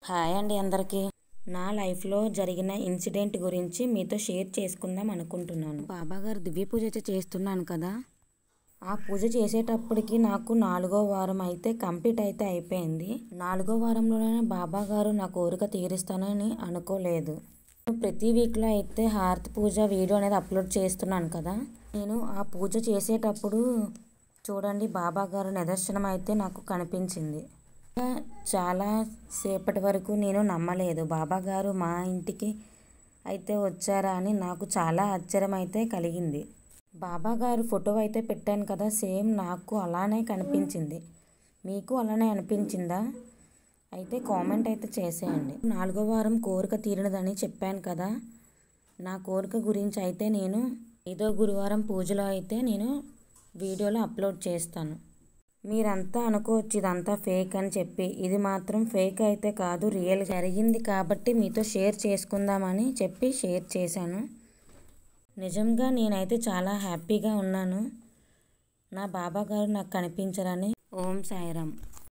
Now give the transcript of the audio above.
Hi అండి అందరికీ. నా లైఫ్లో జరిగిన ఇన్సిడెంట్ గురించి మీతో షేర్ చేసుకుందాం అనుకుంటున్నాను. బాబాగారు దివ్య పూజ అయితే చేస్తున్నాను కదా, ఆ పూజ చేసేటప్పటికి నాకు 4వ వారం అయితే కంప్లీట్ అయితే అయిపోయింది. 4వ వారంలోనే బాబాగారు నా కోరిక తీరుస్తానని అనుకోలేదు. ప్రతి వీక్లో అయితే హారతి పూజ వీడియో అనేది అప్లోడ్ చేస్తున్నాను కదా. నేను ఆ పూజ చేసేటప్పుడు చూడండి బాబాగారు నిదర్శనం అయితే నాకు కనిపించింది. చాలా సేపటి వరకు నేను నమ్మలేదు బాబాగారు మా ఇంటికి అయితే వచ్చారా అని. నాకు చాలా ఆశ్చర్యం అయితే కలిగింది. బాబాగారు ఫోటో అయితే పెట్టాను కదా, సేమ్ నాకు అలానే కనిపించింది. మీకు అలానే అనిపించిందా? అయితే కామెంట్ అయితే చేసేయండి. 4వ వారం కోరిక తీరినదని చెప్పాను కదా, నా కోరిక గురించి అయితే నేను ఏదో గురువారం పూజలో అయితే నేను వీడియోలో అప్లోడ్ చేస్తాను. మీరంతా అనుకోవచ్చు ఇదంతా ఫేక్ అని చెప్పి. ఇది మాత్రం ఫేక్ అయితే కాదు, రియల్ జరిగింది కాబట్టి మీతో షేర్ చేసుకుందామని చెప్పి షేర్ చేశాను. నిజంగా నేనైతే చాలా హ్యాపీగా ఉన్నాను. నా బాబాగారు నాకు కనిపించరని. ఓం సాయిరామ్.